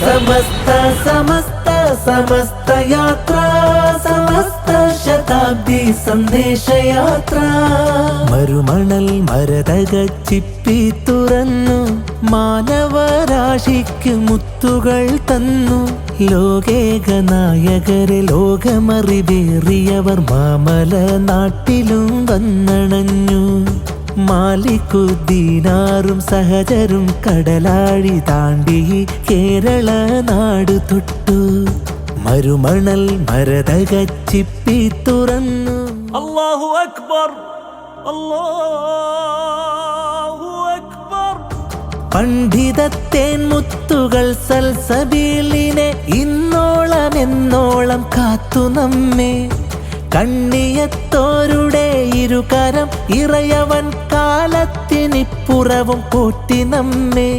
സമസ്ത സമസ്ത സമസ്ത യാത്ര, സമസ്ത ശതാബ്ദി സന്ദേശയാത്ര. മരുമണൽ മരതക ചിപ്പി തുറന്നു, മാനവരാശിക്ക് മുത്തുകൾ തന്നു. ലോകേക നായകരെ ലോകമറിവേറിയവർ മാമല നാട്ടിലും വന്നണഞ്ഞു. മാലിക്കുദ്ദീനാറും സഹചരും കടലാഴി താണ്ടി കേരള നാടു തൊട്ടു. മരുമണൽ മരതക ചിപ്പി തുറന്നു. അല്ലാഹു അക്ബർ, അല്ലാഹു അക്ബർ. പണ്ഡിതത്തേൻ മുത്തുകൾ സൽസബീലിനെ ഇന്നോളം എന്നോളം കാത്തു നമ്മെ. കണ്ണിയത്തോരുടെ ഇരുകരം ഇറയവൻ കാലത്തിനിപ്പുറവും പോറ്റി നമ്മെ.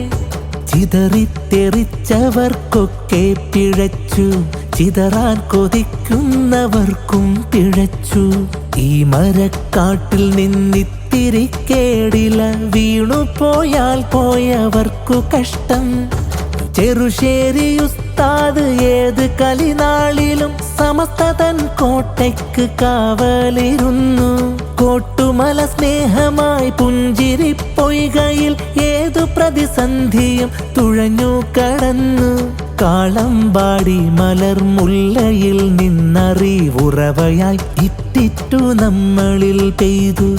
ചിതറിത്തെറിച്ചവർക്കൊക്കെ പിഴച്ചു, ചിതറാൻ കൊതിക്കുന്നവർക്കും പിഴച്ചു. ഈ മരക്കാട്ടിൽ നിന്നിത്തിരി കേടില, വീണുപോയാൽ പോയവർക്കു കഷ്ടം. ചെറുശ്ശേരി ഉസ്താദ് ഏത് കലിനാളിലും സമസ്തതൻ കോട്ടയ്ക്ക് കാവലിരുന്നു. കോട്ടുമല സ്നേഹമായി പുഞ്ചിരി പൊയ്കയിൽ ഏതു പ്രതിസന്ധിയും തുഴഞ്ഞു കടന്നു. കാളമ്പാടി മലർമുല്ലയിൽ നിന്നറിവുറവയായി ഇറ്റിറ്റു നമ്മളിൽ പെയ്തു.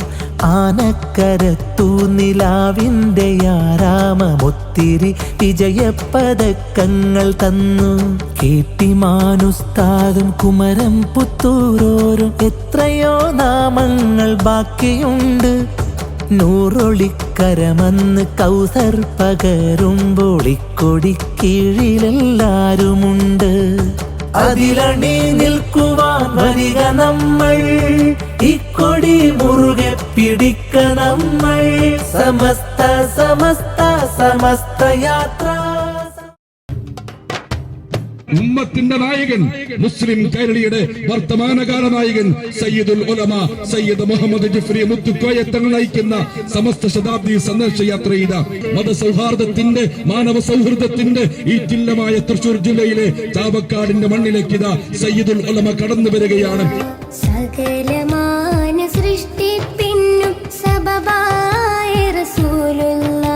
ആനക്കരത്തു നിലാവിൻ്റെ ആരാമമൊത്തിരി വിജയപ്പതക്കങ്ങൾ തന്നു. കീർത്തിമാനുസ്താദും കുമരം പുത്തൂരോരും എത്രയോ നാമങ്ങൾ ബാക്കിയുണ്ട്. നൂറൊളിക്കരമന്ന് കൗസർ പകരുമ്പോൾ ഇക്കൊടി കീഴിലെല്ലാരുമുണ്ട്. അതിലണി നിൽക്കുവാൻ വരിക നമ്മൾ, ഇക്കൊടി മുറുകെ പിടിക്ക നമ്മൾ. സമസ്ത സമസ്ത സമസ്ത യാത്ര. ഉമ്മത്തിന്റെ നായകൻ, മുസ്ലിം കേരളീയുടെ വർത്തമാനകാല നായകൻ സയ്യിദുൽ ഉലമ സയ്യിദ് മുഹമ്മദ് ജിഫ്രി മുത്തുക്കോയത്തങ്ങൾ നയിക്കുന്ന സമസ്ത ശതാബ്ദി സന്ദേശയാത്രയുടെ മതസൗഹാർദ്ദത്തിന്റെ മാനവ സൗഹൃദത്തിന്റെ ഈ ജില്ലമായ തൃശൂർ ജില്ലയിലെ ചാവക്കാടിന്റെ മണ്ണിലേക്ക് ഇതാ സയ്യിദുൽ ഉലമ കടന്നു വരികയാണ്. സകലമാന സൃഷ്ടിപ്പിന്നും സബബായ റസൂലുള്ളാഹ്